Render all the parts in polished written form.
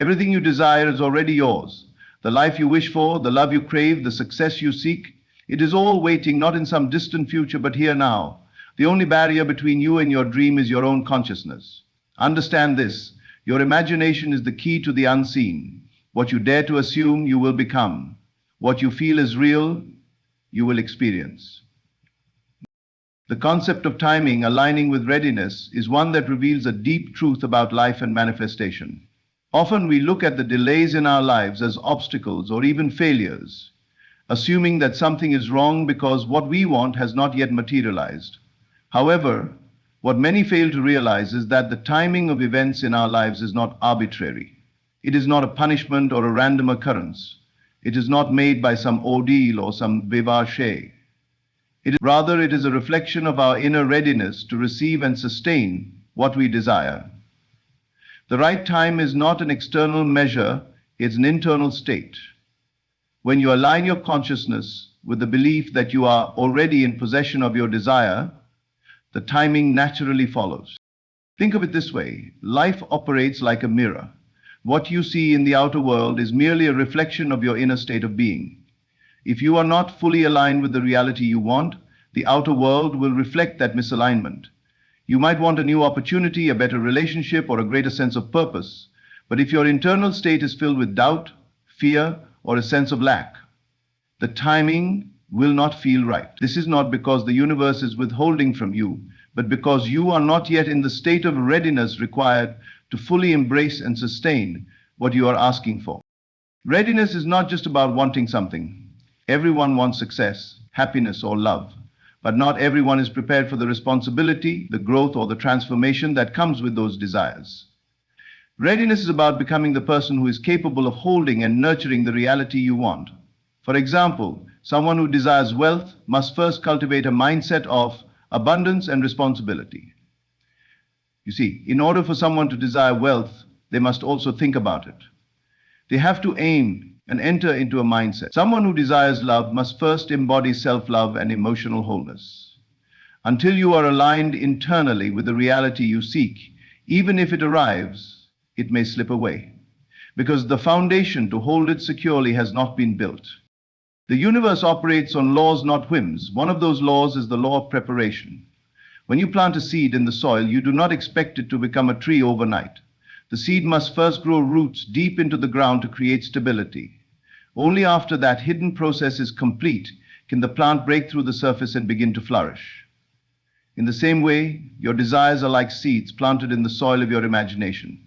Everything you desire is already yours. The life you wish for, the love you crave, the success you seek, it is all waiting not in some distant future but here now. The only barrier between you and your dream is your own consciousness. Understand this. Your imagination is the key to the unseen. What you dare to assume, you will become. What you feel is real, you will experience. The concept of timing aligning with readiness is one that reveals a deep truth about life and manifestation. Often we look at the delays in our lives as obstacles or even failures, assuming that something is wrong because what we want has not yet materialized. However, what many fail to realize is that the timing of events in our lives is not arbitrary. It is not a punishment or a random occurrence. It is not made by some ordeal or some bivouac. Rather, it is a reflection of our inner readiness to receive and sustain what we desire. The right time is not an external measure, it's an internal state. When you align your consciousness with the belief that you are already in possession of your desire, the timing naturally follows. Think of it this way: life operates like a mirror. What you see in the outer world is merely a reflection of your inner state of being. If you are not fully aligned with the reality you want, the outer world will reflect that misalignment. You might want a new opportunity, a better relationship, or a greater sense of purpose. But if your internal state is filled with doubt, fear, or a sense of lack, the timing will not feel right. This is not because the universe is withholding from you, but because you are not yet in the state of readiness required to fully embrace and sustain what you are asking for. Readiness is not just about wanting something. Everyone wants success, happiness, or love. But not everyone is prepared for the responsibility, the growth, or the transformation that comes with those desires. Readiness is about becoming the person who is capable of holding and nurturing the reality you want. For example, someone who desires wealth must first cultivate a mindset of abundance and responsibility. You see, in order for someone to desire wealth, they must also think about it. They have to aim and enter into a mindset. Someone who desires love must first embody self-love and emotional wholeness. Until you are aligned internally with the reality you seek, even if it arrives, it may slip away, because the foundation to hold it securely has not been built. The universe operates on laws, not whims. One of those laws is the law of preparation. When you plant a seed in the soil, you do not expect it to become a tree overnight. The seed must first grow roots deep into the ground to create stability. Only after that hidden process is complete can the plant break through the surface and begin to flourish. In the same way, your desires are like seeds planted in the soil of your imagination.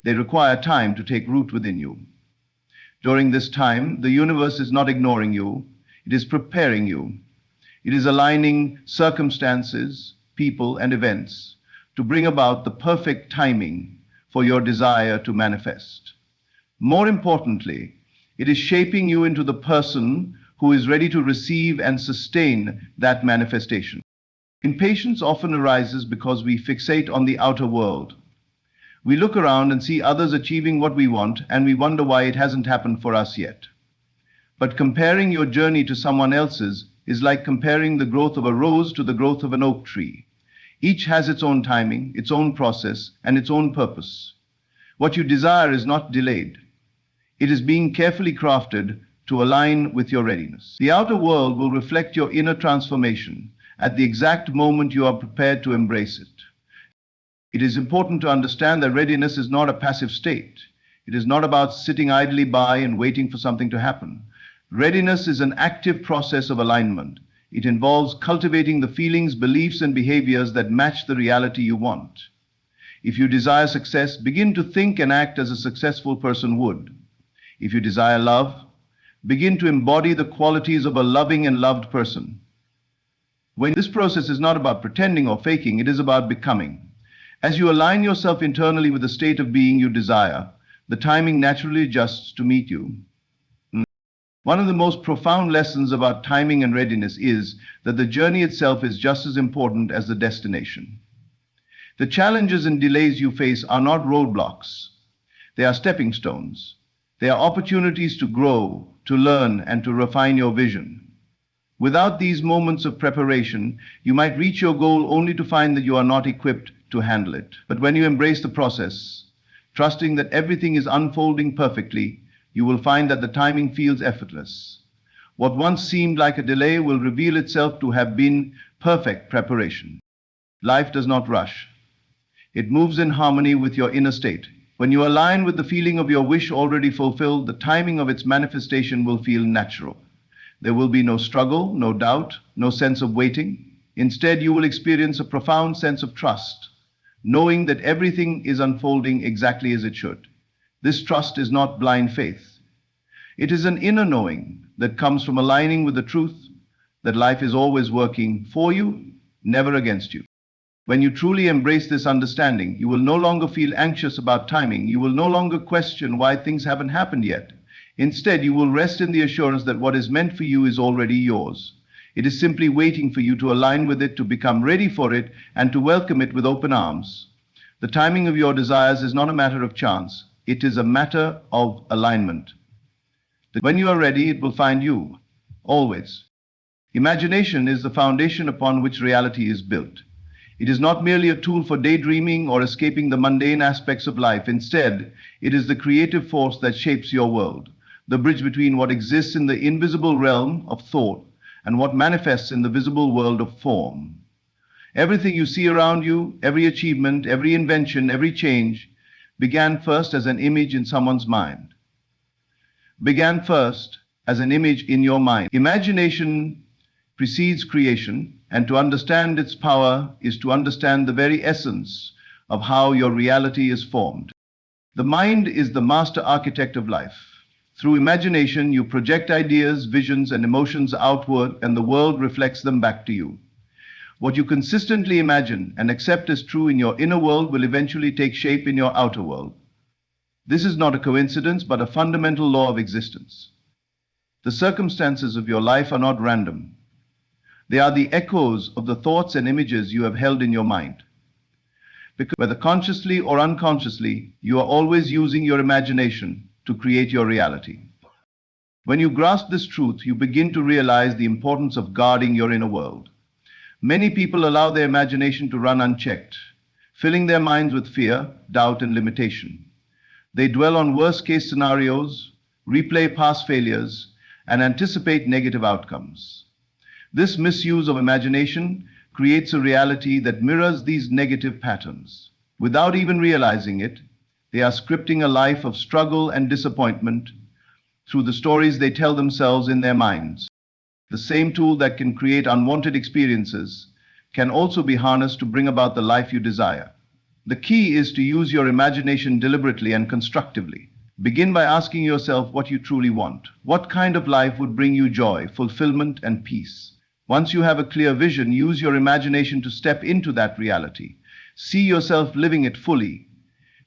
They require time to take root within you. During this time, the universe is not ignoring you, it is preparing you. It is aligning circumstances, people, and events to bring about the perfect timing for your desire to manifest. More importantly, it is shaping you into the person who is ready to receive and sustain that manifestation. Impatience often arises because we fixate on the outer world. We look around and see others achieving what we want, and we wonder why it hasn't happened for us yet. But comparing your journey to someone else's is like comparing the growth of a rose to the growth of an oak tree. Each has its own timing, its own process, and its own purpose. What you desire is not delayed. It is being carefully crafted to align with your readiness. The outer world will reflect your inner transformation at the exact moment you are prepared to embrace it. It is important to understand that readiness is not a passive state. It is not about sitting idly by and waiting for something to happen. Readiness is an active process of alignment. It involves cultivating the feelings, beliefs, and behaviors that match the reality you want. If you desire success, begin to think and act as a successful person would. If you desire love, begin to embody the qualities of a loving and loved person. When this process is not about pretending or faking, it is about becoming. As you align yourself internally with the state of being you desire, the timing naturally adjusts to meet you. One of the most profound lessons about timing and readiness is that the journey itself is just as important as the destination. The challenges and delays you face are not roadblocks. They are stepping stones. They are opportunities to grow, to learn, and to refine your vision. Without these moments of preparation, you might reach your goal only to find that you are not equipped to handle it. But when you embrace the process, trusting that everything is unfolding perfectly, you will find that the timing feels effortless. What once seemed like a delay will reveal itself to have been perfect preparation. Life does not rush. It moves in harmony with your inner state. When you align with the feeling of your wish already fulfilled, the timing of its manifestation will feel natural. There will be no struggle, no doubt, no sense of waiting. Instead, you will experience a profound sense of trust, knowing that everything is unfolding exactly as it should. This trust is not blind faith. It is an inner knowing that comes from aligning with the truth that life is always working for you, never against you. When you truly embrace this understanding, you will no longer feel anxious about timing. You will no longer question why things haven't happened yet. Instead, you will rest in the assurance that what is meant for you is already yours. It is simply waiting for you to align with it, to become ready for it, and to welcome it with open arms. The timing of your desires is not a matter of chance. It is a matter of alignment. When you are ready, it will find you, always. Imagination is the foundation upon which reality is built. It is not merely a tool for daydreaming or escaping the mundane aspects of life. Instead, it is the creative force that shapes your world, the bridge between what exists in the invisible realm of thought and what manifests in the visible world of form. Everything you see around you, every achievement, every invention, every change, began first as an image in someone's mind. Began first as an image in your mind. Imagination precedes creation, and to understand its power is to understand the very essence of how your reality is formed. The mind is the master architect of life. Through imagination, you project ideas, visions, and emotions outward, and the world reflects them back to you. What you consistently imagine and accept as true in your inner world will eventually take shape in your outer world. This is not a coincidence, but a fundamental law of existence. The circumstances of your life are not random. They are the echoes of the thoughts and images you have held in your mind. Because whether consciously or unconsciously, you are always using your imagination to create your reality. When you grasp this truth, you begin to realize the importance of guarding your inner world. Many people allow their imagination to run unchecked, filling their minds with fear, doubt, and limitation. They dwell on worst-case scenarios, replay past failures, and anticipate negative outcomes. This misuse of imagination creates a reality that mirrors these negative patterns. Without even realizing it, they are scripting a life of struggle and disappointment through the stories they tell themselves in their minds. The same tool that can create unwanted experiences can also be harnessed to bring about the life you desire. The key is to use your imagination deliberately and constructively. Begin by asking yourself what you truly want. What kind of life would bring you joy, fulfillment, and peace? Once you have a clear vision, use your imagination to step into that reality. See yourself living it fully.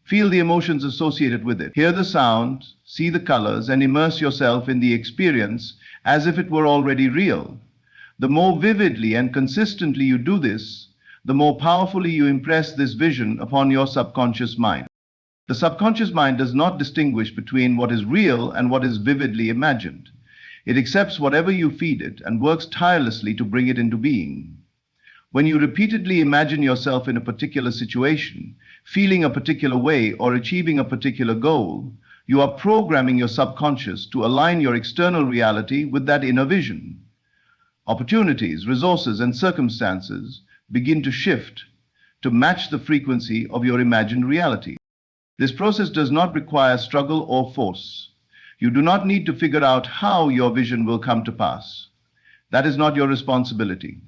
Feel the emotions associated with it. Hear the sounds, see the colors, and immerse yourself in the experience as if it were already real. The more vividly and consistently you do this, the more powerfully you impress this vision upon your subconscious mind. The subconscious mind does not distinguish between what is real and what is vividly imagined. It accepts whatever you feed it and works tirelessly to bring it into being. When you repeatedly imagine yourself in a particular situation, feeling a particular way, or achieving a particular goal, you are programming your subconscious to align your external reality with that inner vision. Opportunities, resources, and circumstances begin to shift to match the frequency of your imagined reality. This process does not require struggle or force. You do not need to figure out how your vision will come to pass. That is not your responsibility.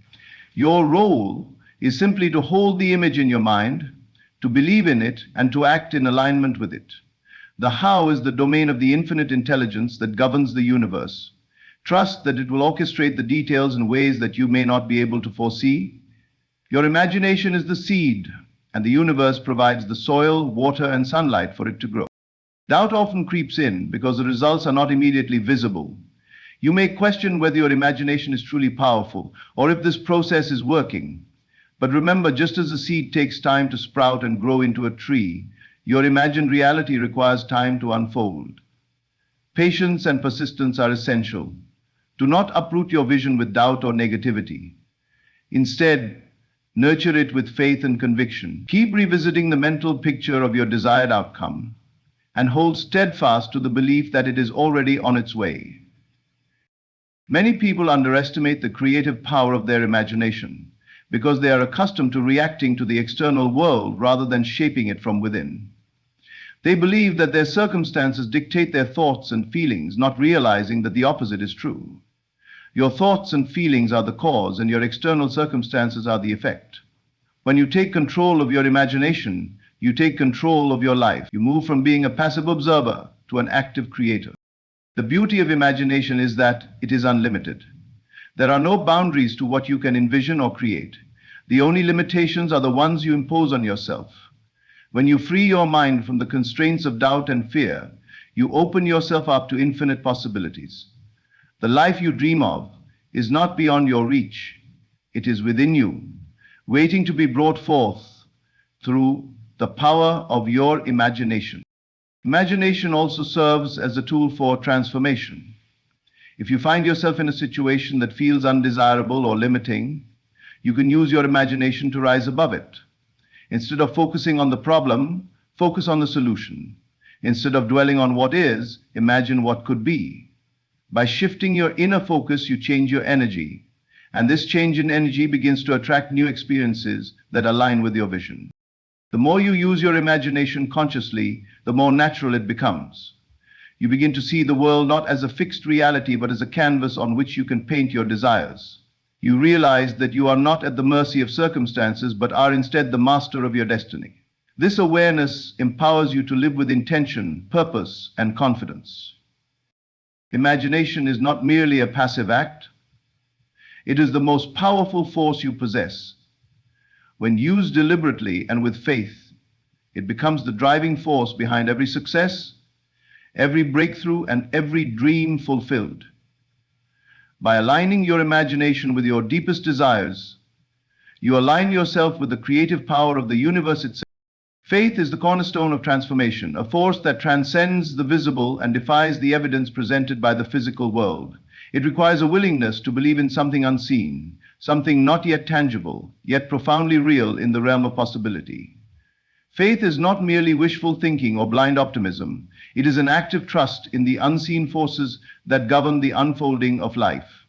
Your role is simply to hold the image in your mind, to believe in it, and to act in alignment with it. The how is the domain of the infinite intelligence that governs the universe. Trust that it will orchestrate the details in ways that you may not be able to foresee. Your imagination is the seed, and the universe provides the soil, water, and sunlight for it to grow. Doubt often creeps in because the results are not immediately visible. You may question whether your imagination is truly powerful or if this process is working. But remember, just as a seed takes time to sprout and grow into a tree, your imagined reality requires time to unfold. Patience and persistence are essential. Do not uproot your vision with doubt or negativity. Instead, Nurture it with faith and conviction. Keep revisiting the mental picture of your desired outcome and hold steadfast to the belief that it is already on its way. Many people underestimate the creative power of their imagination because they are accustomed to reacting to the external world rather than shaping it from within. They believe that their circumstances dictate their thoughts and feelings, not realizing that the opposite is true. Your thoughts and feelings are the cause, and your external circumstances are the effect. When you take control of your imagination, you take control of your life. You move from being a passive observer to an active creator. The beauty of imagination is that it is unlimited. There are no boundaries to what you can envision or create. The only limitations are the ones you impose on yourself. When you free your mind from the constraints of doubt and fear, you open yourself up to infinite possibilities. The life you dream of is not beyond your reach. It is within you, waiting to be brought forth through the power of your imagination. Imagination also serves as a tool for transformation. If you find yourself in a situation that feels undesirable or limiting, you can use your imagination to rise above it. Instead of focusing on the problem, focus on the solution. Instead of dwelling on what is, imagine what could be. By shifting your inner focus, you change your energy, and this change in energy begins to attract new experiences that align with your vision. The more you use your imagination consciously, the more natural it becomes. You begin to see the world not as a fixed reality, but as a canvas on which you can paint your desires. You realize that you are not at the mercy of circumstances, but are instead the master of your destiny. This awareness empowers you to live with intention, purpose, and confidence. Imagination is not merely a passive act. It is the most powerful force you possess. When used deliberately and with faith, it becomes the driving force behind every success, every breakthrough, and every dream fulfilled. By aligning your imagination with your deepest desires, you align yourself with the creative power of the universe itself. Faith is the cornerstone of transformation, a force that transcends the visible and defies the evidence presented by the physical world. It requires a willingness to believe in something unseen, something not yet tangible, yet profoundly real in the realm of possibility. Faith is not merely wishful thinking or blind optimism. It is an active trust in the unseen forces that govern the unfolding of life.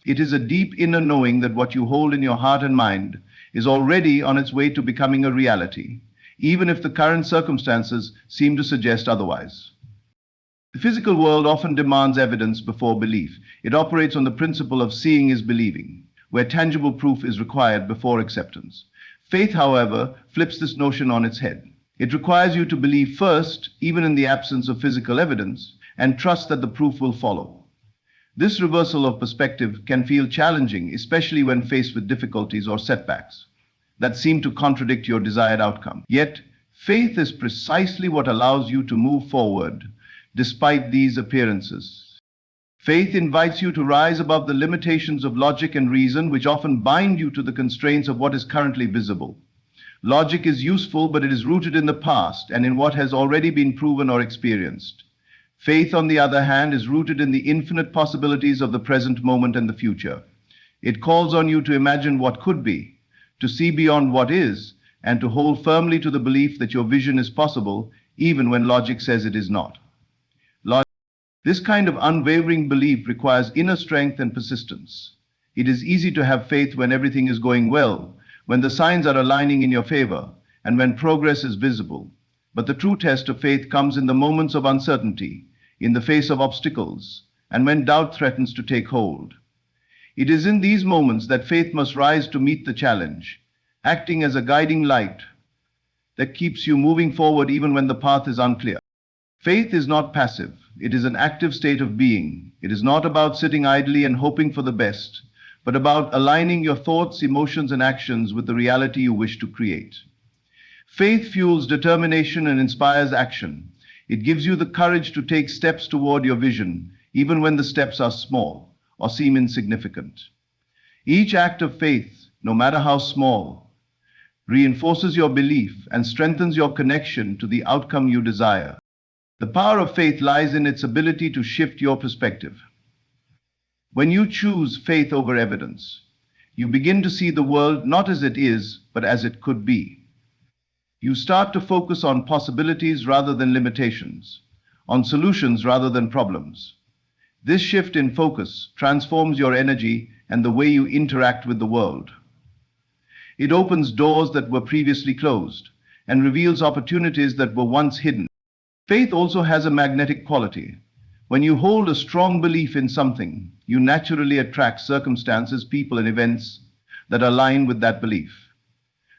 It is a deep inner knowing that what you hold in your heart and mind is already on its way to becoming a reality, even if the current circumstances seem to suggest otherwise. The physical world often demands evidence before belief. It operates on the principle of seeing is believing, where tangible proof is required before acceptance. Faith, however, flips this notion on its head. It requires you to believe first, even in the absence of physical evidence, and trust that the proof will follow. This reversal of perspective can feel challenging, especially when faced with difficulties or setbacks that seem to contradict your desired outcome. Yet, faith is precisely what allows you to move forward despite these appearances. Faith invites you to rise above the limitations of logic and reason, which often bind you to the constraints of what is currently visible. Logic is useful, but it is rooted in the past and in what has already been proven or experienced. Faith, on the other hand, is rooted in the infinite possibilities of the present moment and the future. It calls on you to imagine what could be, to see beyond what is, and to hold firmly to the belief that your vision is possible, even when logic says it is not. This kind of unwavering belief requires inner strength and persistence. It is easy to have faith when everything is going well, when the signs are aligning in your favor, and when progress is visible. But the true test of faith comes in the moments of uncertainty, in the face of obstacles, and when doubt threatens to take hold. It is in these moments that faith must rise to meet the challenge, acting as a guiding light that keeps you moving forward even when the path is unclear. Faith is not passive. It is an active state of being. It is not about sitting idly and hoping for the best, but about aligning your thoughts, emotions, and actions with the reality you wish to create. Faith fuels determination and inspires action. It gives you the courage to take steps toward your vision, even when the steps are small or seem insignificant. Each act of faith, no matter how small, reinforces your belief and strengthens your connection to the outcome you desire. The power of faith lies in its ability to shift your perspective. When you choose faith over evidence, You begin to see the world not as it is, but as it could be. You start to focus on possibilities rather than limitations, on solutions rather than problems. This shift in focus transforms your energy and the way you interact with the world. It opens doors that were previously closed and reveals opportunities that were once hidden. Faith also has a magnetic quality. When you hold a strong belief in something, you naturally attract circumstances, people, and events that align with that belief.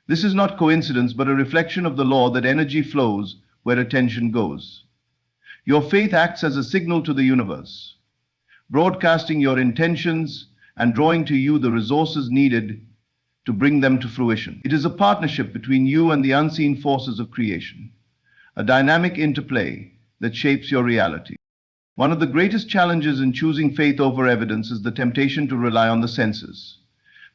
This is not coincidence, but a reflection of the law that energy flows where attention goes. Your faith acts as a signal to the universe, broadcasting your intentions and drawing to you the resources needed to bring them to fruition. It is a partnership between you and the unseen forces of creation, a dynamic interplay that shapes your reality. One of the greatest challenges in choosing faith over evidence is the temptation to rely on the senses.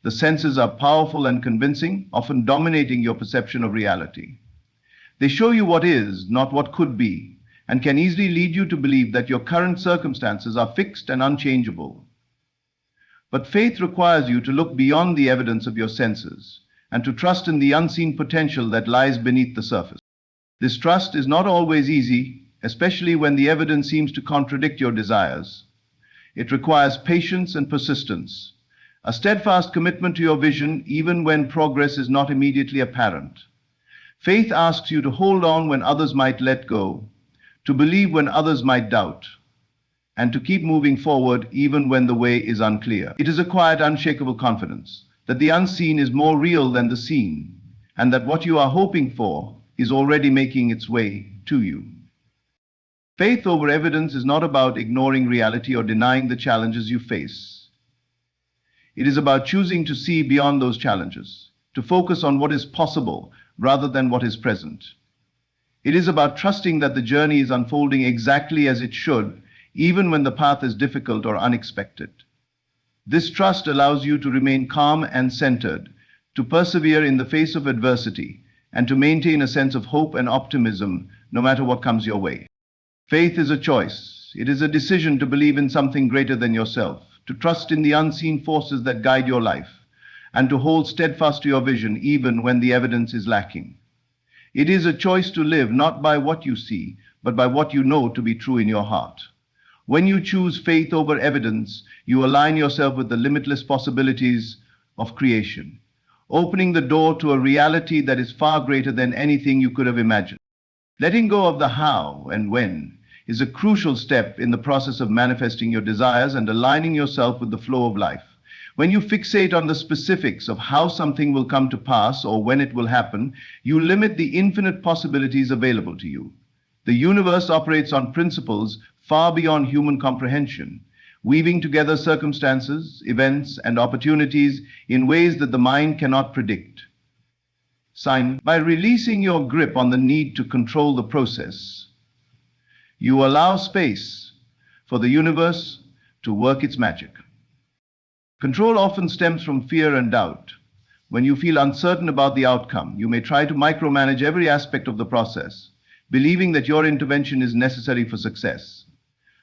The senses are powerful and convincing, often dominating your perception of reality. They show you what is, not what could be, and can easily lead you to believe that your current circumstances are fixed and unchangeable. But faith requires you to look beyond the evidence of your senses and to trust in the unseen potential that lies beneath the surface. This trust is not always easy, especially when the evidence seems to contradict your desires. It requires patience and persistence, a steadfast commitment to your vision even when progress is not immediately apparent. Faith asks you to hold on when others might let go, to believe when others might doubt, and to keep moving forward even when the way is unclear. It is a quiet, unshakable confidence that the unseen is more real than the seen, and that what you are hoping for is already making its way to you. Faith over evidence is not about ignoring reality or denying the challenges you face. It is about choosing to see beyond those challenges, to focus on what is possible rather than what is present. It is about trusting that the journey is unfolding exactly as it should, even when the path is difficult or unexpected. This trust allows you to remain calm and centered, to persevere in the face of adversity, and to maintain a sense of hope and optimism no matter what comes your way. Faith is a choice. It is a decision to believe in something greater than yourself, to trust in the unseen forces that guide your life, and to hold steadfast to your vision even when the evidence is lacking. It is a choice to live not by what you see, but by what you know to be true in your heart. When you choose faith over evidence, you align yourself with the limitless possibilities of creation, opening the door to a reality that is far greater than anything you could have imagined. Letting go of the how and when is a crucial step in the process of manifesting your desires and aligning yourself with the flow of life. When you fixate on the specifics of how something will come to pass or when it will happen, you limit the infinite possibilities available to you. The universe operates on principles far beyond human comprehension, weaving together circumstances, events, and opportunities in ways that the mind cannot predict. By releasing your grip on the need to control the process, you allow space for the universe to work its magic. Control often stems from fear and doubt. When you feel uncertain about the outcome, you may try to micromanage every aspect of the process, believing that your intervention is necessary for success.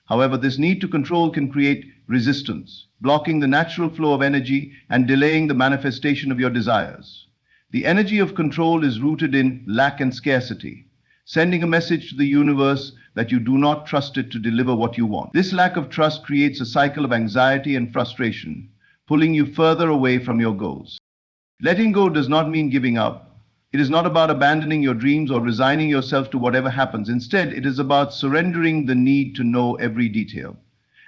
However, this need to control can create resistance, blocking the natural flow of energy and delaying the manifestation of your desires. The energy of control is rooted in lack and scarcity, sending a message to the universe that you do not trust it to deliver what you want. This lack of trust creates a cycle of anxiety and frustration, pulling you further away from your goals. Letting go does not mean giving up. It is not about abandoning your dreams or resigning yourself to whatever happens. Instead, it is about surrendering the need to know every detail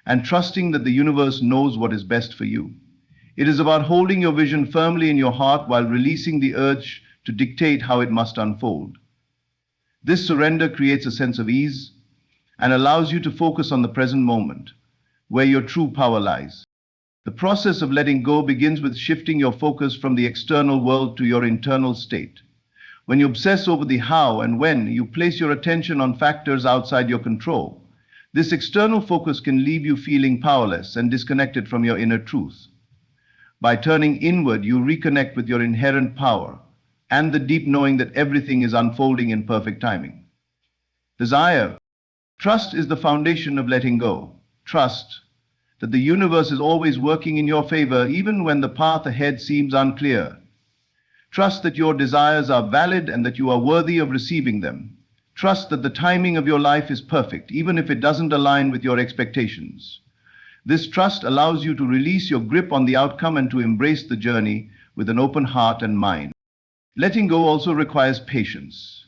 and trusting that the universe knows what is best for you. It is about holding your vision firmly in your heart while releasing the urge to dictate how it must unfold. This surrender creates a sense of ease and allows you to focus on the present moment, where your true power lies. The process of letting go begins with shifting your focus from the external world to your internal state. When you obsess over the how and when, you place your attention on factors outside your control. This external focus can leave you feeling powerless and disconnected from your inner truth. By turning inward, you reconnect with your inherent power and the deep knowing that everything is unfolding in perfect timing. Desire. Trust is the foundation of letting go. Trust that the universe is always working in your favor even when the path ahead seems unclear. Trust that your desires are valid and that you are worthy of receiving them. Trust that the timing of your life is perfect, even if it doesn't align with your expectations. This trust allows you to release your grip on the outcome and to embrace the journey with an open heart and mind. Letting go also requires patience.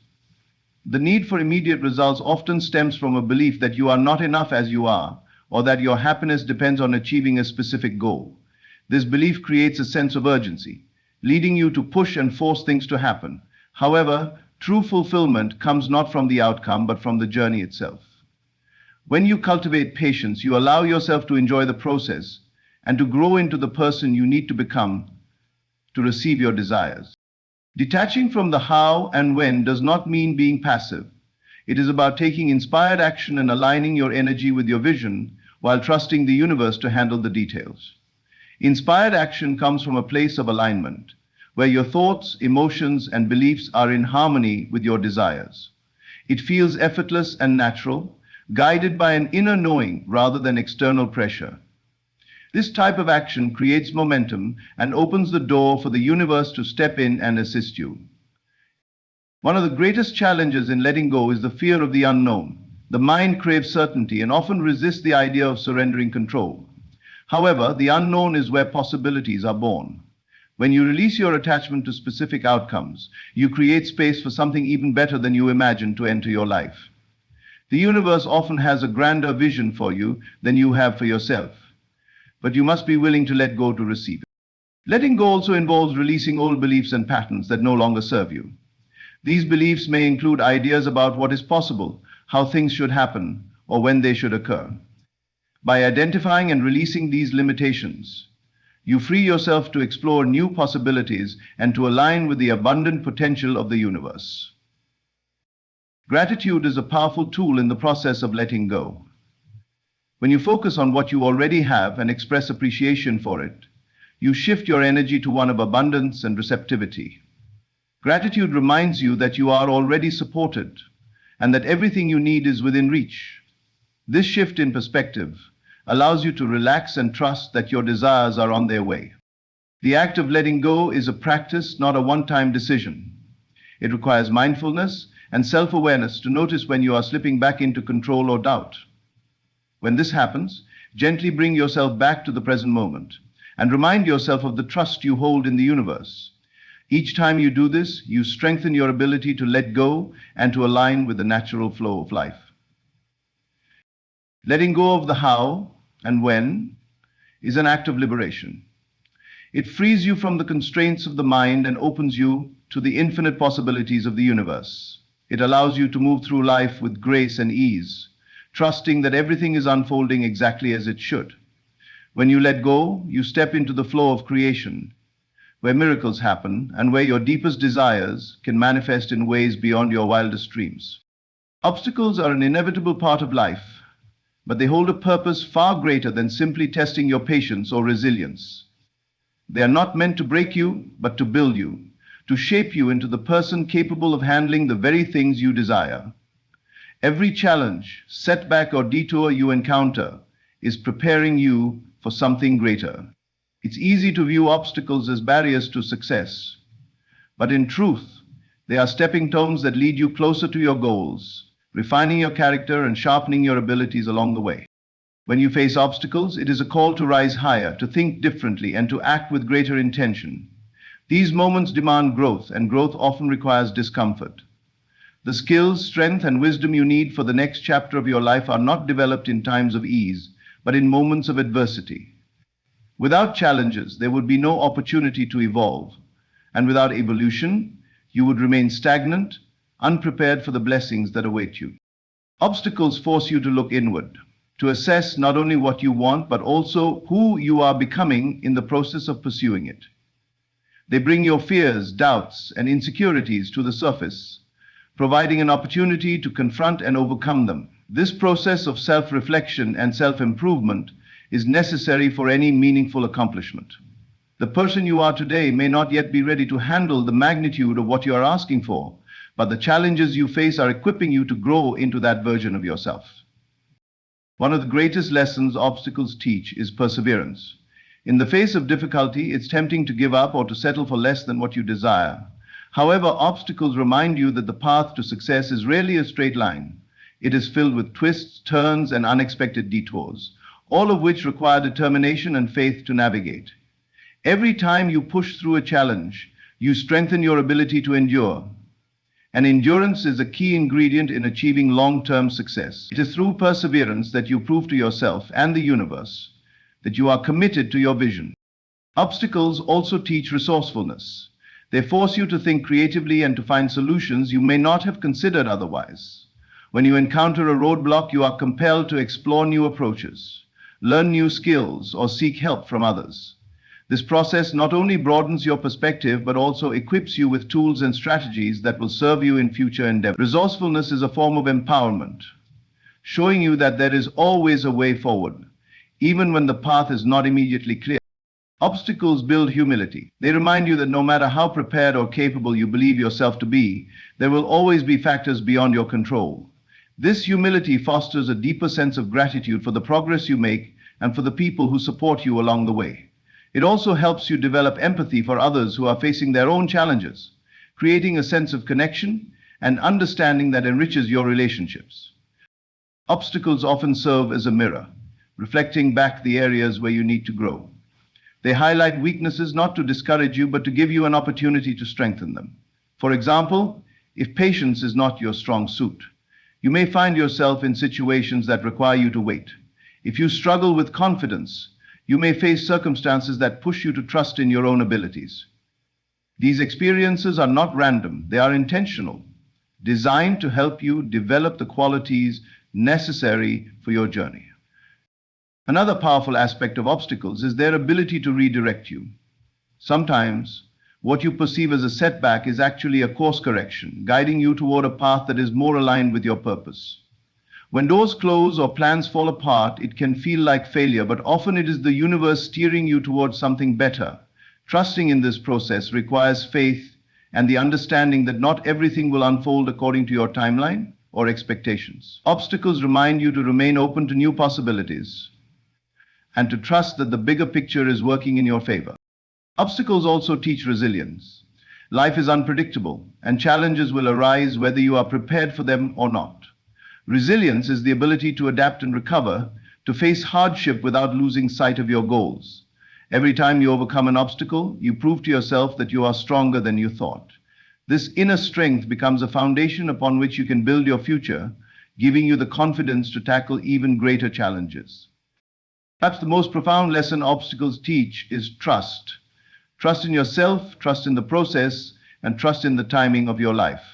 The need for immediate results often stems from a belief that you are not enough as you are, or that your happiness depends on achieving a specific goal. This belief creates a sense of urgency, leading you to push and force things to happen. However, true fulfillment comes not from the outcome, but from the journey itself. When you cultivate patience, you allow yourself to enjoy the process and to grow into the person you need to become to receive your desires. Detaching from the how and when does not mean being passive. It is about taking inspired action and aligning your energy with your vision while trusting the universe to handle the details. Inspired action comes from a place of alignment, where your thoughts, emotions, and beliefs are in harmony with your desires. It feels effortless and natural, guided by an inner knowing rather than external pressure. This type of action creates momentum and opens the door for the universe to step in and assist you. One of the greatest challenges in letting go is the fear of the unknown. The mind craves certainty and often resists the idea of surrendering control. However, the unknown is where possibilities are born. When you release your attachment to specific outcomes, you create space for something even better than you imagined to enter your life. The universe often has a grander vision for you than you have for yourself, but you must be willing to let go to receive it. Letting go also involves releasing old beliefs and patterns that no longer serve you. These beliefs may include ideas about what is possible, how things should happen, or when they should occur. By identifying and releasing these limitations, you free yourself to explore new possibilities and to align with the abundant potential of the universe. Gratitude is a powerful tool in the process of letting go. When you focus on what you already have and express appreciation for it, you shift your energy to one of abundance and receptivity. Gratitude reminds you that you are already supported and that everything you need is within reach. This shift in perspective allows you to relax and trust that your desires are on their way. The act of letting go is a practice, not a one-time decision. It requires mindfulness and self-awareness to notice when you are slipping back into control or doubt. When this happens, gently bring yourself back to the present moment and remind yourself of the trust you hold in the universe. Each time you do this, you strengthen your ability to let go and to align with the natural flow of life. Letting go of the how and when is an act of liberation. It frees you from the constraints of the mind and opens you to the infinite possibilities of the universe. It allows you to move through life with grace and ease, trusting that everything is unfolding exactly as it should. When you let go, you step into the flow of creation, where miracles happen and where your deepest desires can manifest in ways beyond your wildest dreams. Obstacles are an inevitable part of life, but they hold a purpose far greater than simply testing your patience or resilience. They are not meant to break you, but to build you, to shape you into the person capable of handling the very things you desire. Every challenge, setback, or detour you encounter is preparing you for something greater. It's easy to view obstacles as barriers to success, but in truth, they are stepping stones that lead you closer to your goals, refining your character and sharpening your abilities along the way. When you face obstacles, it is a call to rise higher, to think differently, and to act with greater intention. These moments demand growth, and growth often requires discomfort. The skills, strength, and wisdom you need for the next chapter of your life are not developed in times of ease, but in moments of adversity. Without challenges, there would be no opportunity to evolve, and without evolution, you would remain stagnant, unprepared for the blessings that await you. Obstacles force you to look inward, to assess not only what you want, but also who you are becoming in the process of pursuing it. They bring your fears, doubts, and insecurities to the surface, providing an opportunity to confront and overcome them. This process of self-reflection and self-improvement is necessary for any meaningful accomplishment. The person you are today may not yet be ready to handle the magnitude of what you are asking for, but the challenges you face are equipping you to grow into that version of yourself. One of the greatest lessons obstacles teach is perseverance. In the face of difficulty, it's tempting to give up or to settle for less than what you desire. However, obstacles remind you that the path to success is rarely a straight line. It is filled with twists, turns, and unexpected detours, all of which require determination and faith to navigate. Every time you push through a challenge, you strengthen your ability to endure. And endurance is a key ingredient in achieving long-term success. It is through perseverance that you prove to yourself and the universe that you are committed to your vision. Obstacles also teach resourcefulness. They force you to think creatively and to find solutions you may not have considered otherwise. When you encounter a roadblock, you are compelled to explore new approaches, learn new skills, or seek help from others. This process not only broadens your perspective, but also equips you with tools and strategies that will serve you in future endeavors. Resourcefulness is a form of empowerment, showing you that there is always a way forward, even when the path is not immediately clear. Obstacles build humility. They remind you that no matter how prepared or capable you believe yourself to be, there will always be factors beyond your control. This humility fosters a deeper sense of gratitude for the progress you make and for the people who support you along the way. It also helps you develop empathy for others who are facing their own challenges, creating a sense of connection and understanding that enriches your relationships. Obstacles often serve as a mirror, reflecting back the areas where you need to grow. They highlight weaknesses not to discourage you, but to give you an opportunity to strengthen them. For example, if patience is not your strong suit, you may find yourself in situations that require you to wait. If you struggle with confidence, you may face circumstances that push you to trust in your own abilities. These experiences are not random, they are intentional, designed to help you develop the qualities necessary for your journey. Another powerful aspect of obstacles is their ability to redirect you. Sometimes, what you perceive as a setback is actually a course correction, guiding you toward a path that is more aligned with your purpose. When doors close or plans fall apart, it can feel like failure, but often it is the universe steering you towards something better. Trusting in this process requires faith and the understanding that not everything will unfold according to your timeline or expectations. Obstacles remind you to remain open to new possibilities and to trust that the bigger picture is working in your favor. Obstacles also teach resilience. Life is unpredictable, and challenges will arise whether you are prepared for them or not. Resilience is the ability to adapt and recover, to face hardship without losing sight of your goals. Every time you overcome an obstacle, you prove to yourself that you are stronger than you thought. This inner strength becomes a foundation upon which you can build your future, giving you the confidence to tackle even greater challenges. Perhaps the most profound lesson obstacles teach is trust. Trust in yourself, trust in the process, and trust in the timing of your life.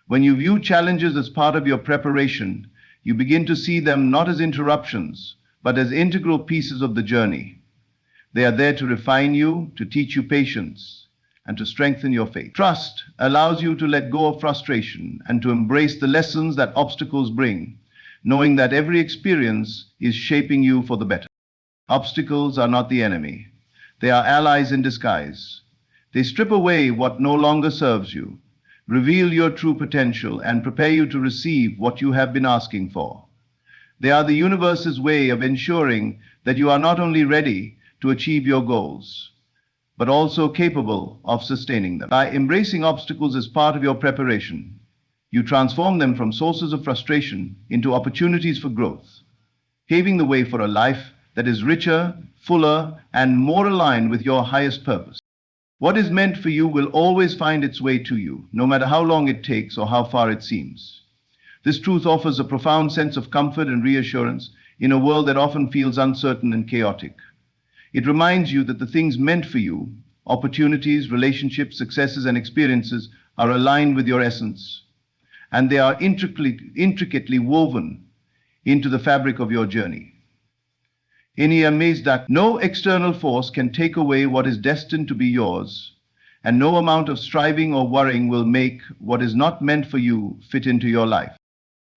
When you view challenges as part of your preparation, you begin to see them not as interruptions, but as integral pieces of the journey. They are there to refine you, to teach you patience, and to strengthen your faith. Trust allows you to let go of frustration and to embrace the lessons that obstacles bring, knowing that every experience is shaping you for the better. Obstacles are not the enemy. They are allies in disguise. They strip away what no longer serves you, reveal your true potential, and prepare you to receive what you have been asking for. They are the universe's way of ensuring that you are not only ready to achieve your goals, but also capable of sustaining them. By embracing obstacles as part of your preparation, you transform them from sources of frustration into opportunities for growth, paving the way for a life that is richer, fuller, and more aligned with your highest purpose. What is meant for you will always find its way to you, no matter how long it takes or how far it seems. This truth offers a profound sense of comfort and reassurance in a world that often feels uncertain and chaotic. It reminds you that the things meant for you, opportunities, relationships, successes, and experiences, are aligned with your essence, and they are intricately woven into the fabric of your journey. Any amazed that no external force can take away what is destined to be yours, and no amount of striving or worrying will make what is not meant for you fit into your life.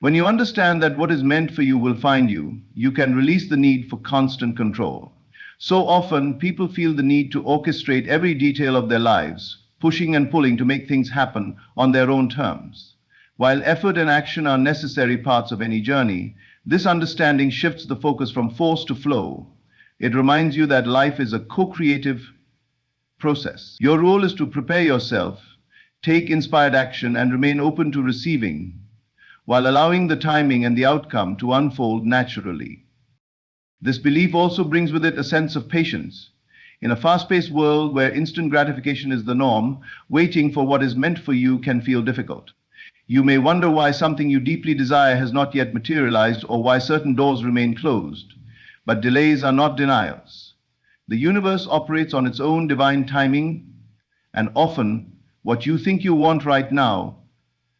When you understand that what is meant for you will find you, you can release the need for constant control. So often, people feel the need to orchestrate every detail of their lives, pushing and pulling to make things happen on their own terms. While effort and action are necessary parts of any journey, This understanding shifts the focus from force to flow. It reminds you that life is a co-creative process. Your role is to prepare yourself, take inspired action, and remain open to receiving, while allowing the timing and the outcome to unfold naturally. This belief also brings with it a sense of patience. In a fast-paced world where instant gratification is the norm, waiting for what is meant for you can feel difficult. You may wonder why something you deeply desire has not yet materialized or why certain doors remain closed. But delays are not denials. The universe operates on its own divine timing, and often what you think you want right now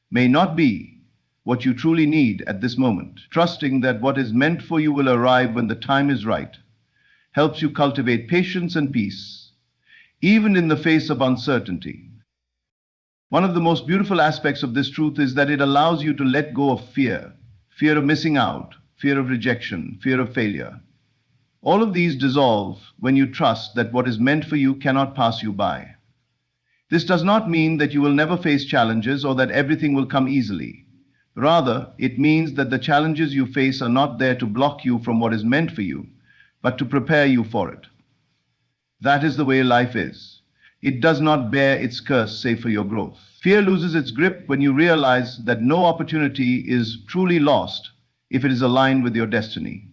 may not be what you truly need at this moment. Trusting that what is meant for you will arrive when the time is right helps you cultivate patience and peace, even in the face of uncertainty. One of the most beautiful aspects of this truth is that it allows you to let go of fear, fear of missing out, fear of rejection, fear of failure. All of these dissolve when you trust that what is meant for you cannot pass you by. This does not mean that you will never face challenges or that everything will come easily. Rather, it means that the challenges you face are not there to block you from what is meant for you, but to prepare you for it. That is the way life is. It does not bear its curse save for your growth. Fear loses its grip when you realize that no opportunity is truly lost if it is aligned with your destiny.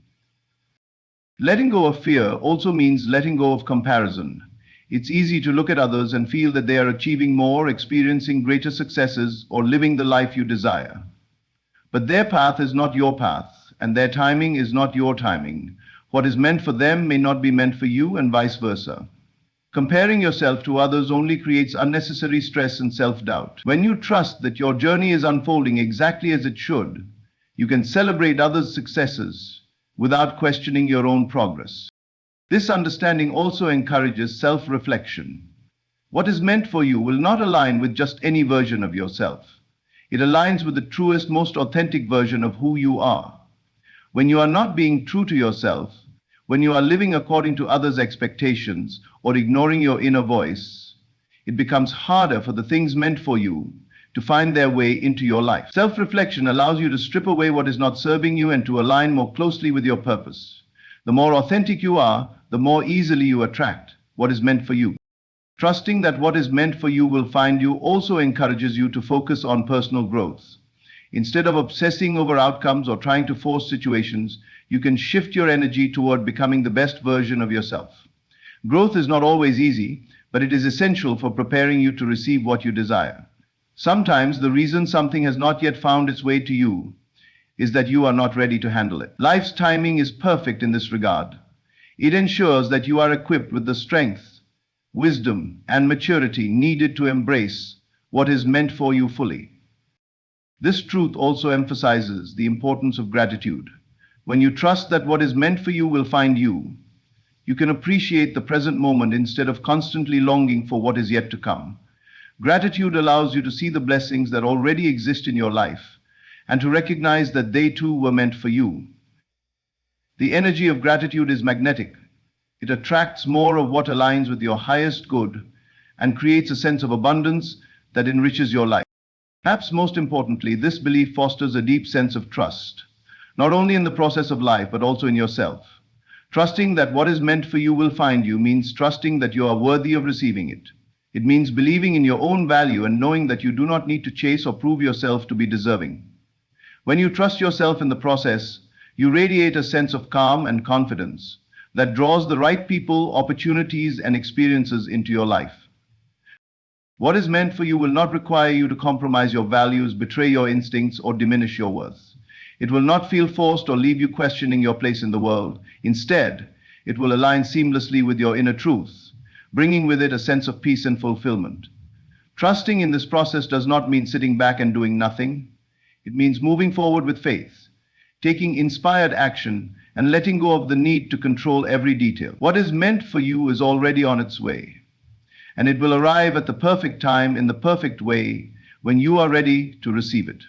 Letting go of fear also means letting go of comparison. It's easy to look at others and feel that they are achieving more, experiencing greater successes, or living the life you desire. But their path is not your path, and their timing is not your timing. What is meant for them may not be meant for you, and vice versa. Comparing yourself to others only creates unnecessary stress and self-doubt. When you trust that your journey is unfolding exactly as it should, you can celebrate others' successes without questioning your own progress. This understanding also encourages self-reflection. What is meant for you will not align with just any version of yourself. It aligns with the truest, most authentic version of who you are. When you are not being true to yourself, when you are living according to others' expectations or ignoring your inner voice, it becomes harder for the things meant for you to find their way into your life. Self-reflection allows you to strip away what is not serving you and to align more closely with your purpose. The more authentic you are, the more easily you attract what is meant for you. Trusting that what is meant for you will find you also encourages you to focus on personal growth. Instead of obsessing over outcomes or trying to force situations, you can shift your energy toward becoming the best version of yourself. Growth is not always easy, but it is essential for preparing you to receive what you desire. Sometimes the reason something has not yet found its way to you is that you are not ready to handle it. Life's timing is perfect in this regard. It ensures that you are equipped with the strength, wisdom, and maturity needed to embrace what is meant for you fully. This truth also emphasizes the importance of gratitude. When you trust that what is meant for you will find you, you can appreciate the present moment instead of constantly longing for what is yet to come. Gratitude allows you to see the blessings that already exist in your life and to recognize that they too were meant for you. The energy of gratitude is magnetic. It attracts more of what aligns with your highest good and creates a sense of abundance that enriches your life. Perhaps most importantly, this belief fosters a deep sense of trust, not only in the process of life, but also in yourself. Trusting that what is meant for you will find you means trusting that you are worthy of receiving it. It means believing in your own value and knowing that you do not need to chase or prove yourself to be deserving. When you trust yourself in the process, you radiate a sense of calm and confidence that draws the right people, opportunities, and experiences into your life. What is meant for you will not require you to compromise your values, betray your instincts, or diminish your worth. It will not feel forced or leave you questioning your place in the world. Instead, it will align seamlessly with your inner truth, bringing with it a sense of peace and fulfillment. Trusting in this process does not mean sitting back and doing nothing. It means moving forward with faith, taking inspired action, and letting go of the need to control every detail. What is meant for you is already on its way, and it will arrive at the perfect time in the perfect way when you are ready to receive it.